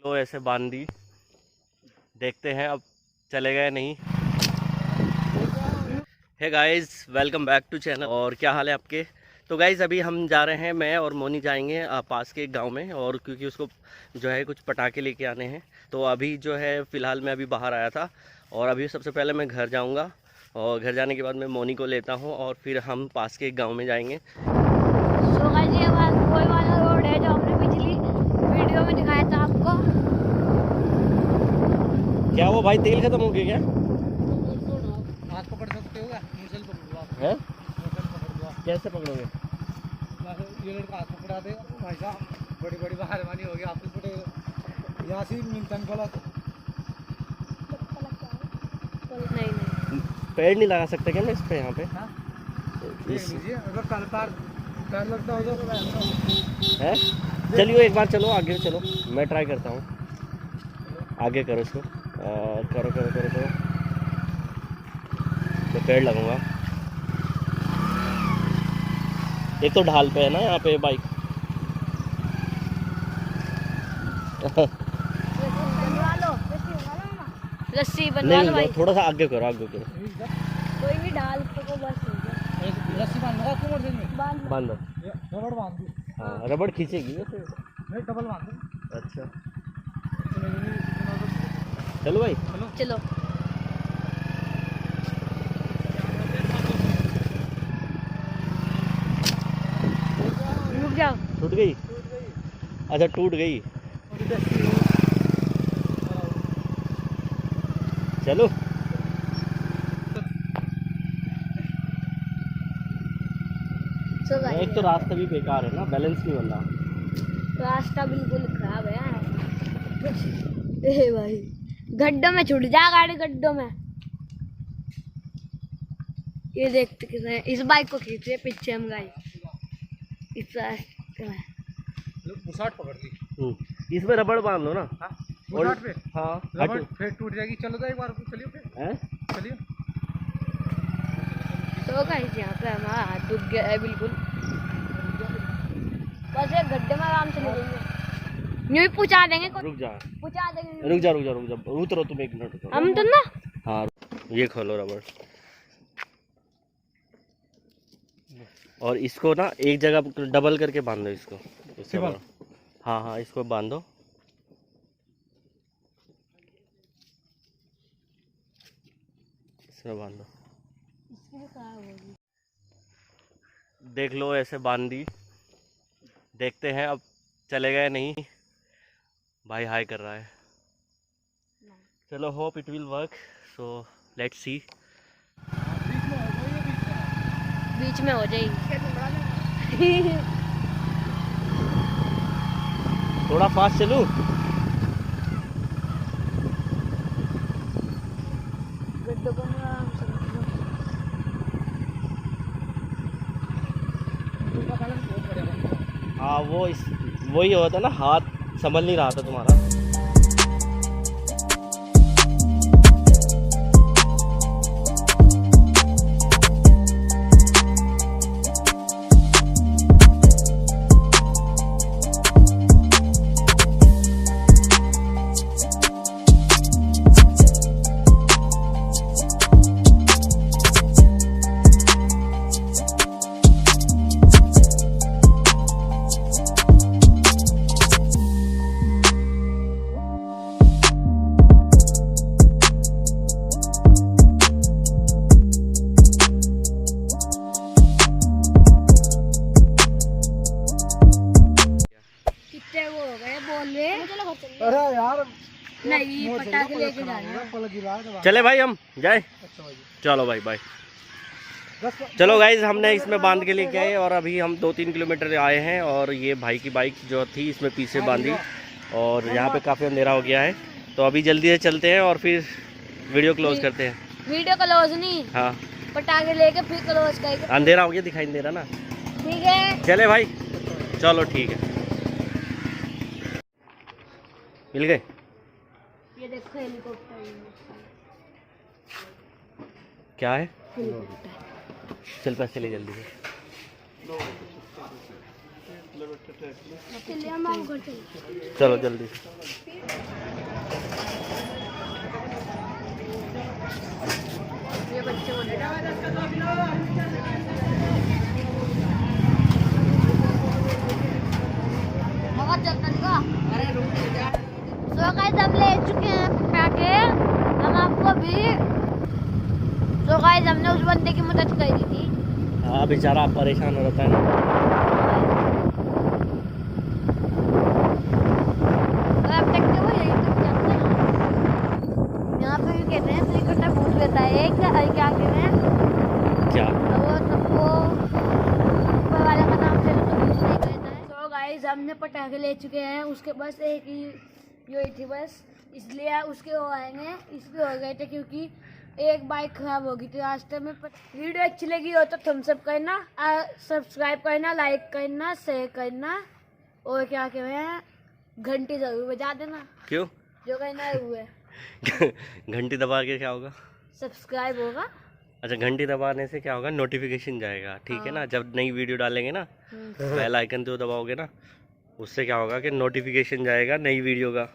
लो ऐसे बांध दी, देखते हैं अब चलेगा या नहीं। Hey guys, welcome back to channel. और क्या हाल है आपके? तो गाइस अभी हम जा रहे हैं, मैं और मोनी जाएंगे पास के एक गांव में, और क्योंकि उसको जो है कुछ पटाखे लेके आने हैं। तो अभी जो है फ़िलहाल मैं अभी बाहर आया था, और अभी सबसे पहले मैं घर जाऊंगा, और घर जाने के बाद मैं मोनी को लेता हूं, और फिर हम पास के एक गाँव में जाएंगे। सो गाइस ये वही वाला रोड है जो हमने पिछली वीडियो में दिखाया था आपको। क्या वो भाई तेल खत्म हो गया क्या? हाथ पकड़ सकते हो क्या? मुसल पकड़ लो आप। है? मुसल पकड़ लो आप। कैसे पकड़ोगे? ये लड़का हाथ पकड़ा दे भाई साहब, बड़ी बड़ी मेहरबानी होगी आपकी। पड़े यहाँ से मिलतन बोला नहीं पैर नहीं लगा सकते क्या मैं इस पे? यहाँ पे देख लीजिए, अगर पैर लगता हो तो है। चलिए एक बार चलो आगे चलो, मैं ट्राई करता हूँ। आगे करो इसको, करो करो करो करो। तो पेड़ लगूंगा। एक तो ढाल पे है ना यहाँ पे बाइक। बनवा लो, रस्सी बनवा लो भाई। थोड़ा सा आगे करो, आगे करो। कोई भी डाल को बस हो गया। एक रस्सी बांध लगा तुम में बांध दो। रबड़ बांध दो। हाँ रबड़ खींचेगी वैसे। नहीं, डबल बांध दो। अच्छा चलो भाई चलो रुक जाओ। टूट गई? अच्छा टूट गई। चलो सो गाइस एक तो रास्ता भी बेकार है ना, बैलेंस नहीं बन रहा। रास्ता बिल्कुल खराब है यार। ए भाई गड्ढों में छूट जा गाड़ी, गड्ढों में। ये देखते किसे इस बाइक को खींच रहे पीछे हम गाइस। इस रास्ते में बुसाट पकड़ ली। इसमें रबड़ बांध लो ना। हाँ, बुसाट पे। हाँ रबड़ फिर टूट जाएगी। चलो तो एक बार चलिए फिर। हैं? चलिए। तो गाइस यहाँ पे हमारा हाथ दुख गया है बिल्कुल। बस एक गड्ढे में आराम से निकलेंगे, यूं ही पूछा देंगे। रुक जा पूछा देंगे। रुक जा रुक जा रुक जा, उतरो तुम एक मिनट रुको। हम तो ना। हाँ ये खोलो रबड़, और इसको ना एक जगह डबल करके बांध दो इसको। इससे हाँ हाँ इसको बांधो। इसमें बांधो। देख लो ऐसे बांध दी, देखते हैं अब चलेगा या नहीं। भाई हाई कर रहा है। चलो hope it will work, so let's see. बीच में हो जाएगी। थोड़ा फास्ट चलूं? गड्ढों को ना आराम से हाँ वही होता ना, हाथ संभल नहीं रहा था तुम्हारा। अरे यार नहीं पटाखे लेके जा रहे हैं। चले भाई हम जाए। चलो भाई बाय। चलो गाइज हमने इसमें बांध के लेके आए, और अभी हम 2-3 किलोमीटर आए हैं, और ये भाई की बाइक जो थी इसमें पीछे बांधी, और यहाँ पे काफ़ी अंधेरा हो गया है। तो अभी जल्दी से चलते हैं और फिर वीडियो क्लोज करते हैं। वीडियो क्लोज नहीं, हाँ पटाखे लेके फिर क्लोज करेंगे। अंधेरा हो गया, दिखाई नहीं दे रहा ना। ठीक है चले भाई, चलो ठीक है। मिल गए। ये देखो हेलीकॉप्टर। क्या है? चल पैसे ले जल्दी से। चलो जल्दी से। तो गाइस हम ले चुके हैं पटाखे। हम आपको अभी तो गाइस हमने उस बंदे की मदद करी थी। हाँ बेचारा परेशान हो रहा है ना। और अब तक के वो यही तक जाता है। यहाँ पे भी कहते हैं त्रिकुटा भूत रहता है एक, क्या कहते हैं क्या वो सबको ऊपर वाले का नाम ले लो तो कुछ नहीं कहता है। तो गाइस हमने पटाखे ले चुके हैं, उसके बस एक ही यो थी बस, इसलिए उसके वो आएंगे, इसलिए हो गए थे क्योंकि एक बाइक खराब हो गई थी रास्ते में। वीडियो अच्छी लगी हो तो थम्स अप करना, सब्सक्राइब करना, लाइक करना, शेयर करना और क्या कहते हैं घंटी जरूर बजा देना। क्यों? जो कहना है वो है। घंटी दबा के क्या होगा? सब्सक्राइब होगा। अच्छा, घंटी दबाने से क्या होगा? नोटिफिकेशन जाएगा, ठीक है ना। जब नई वीडियो डालेंगे ना, बेल आइकन जो दबाओगे ना, उससे क्या होगा कि नोटिफिकेशन जाएगा नई वीडियो का,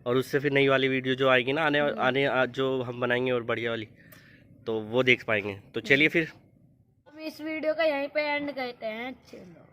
और उससे फिर नई वाली वीडियो जो आएगी ना आने जो हम बनाएंगे और बढ़िया वाली, तो वो देख पाएंगे। तो चलिए फिर हम इस वीडियो का यहीं पे एंड करते हैं। चलो।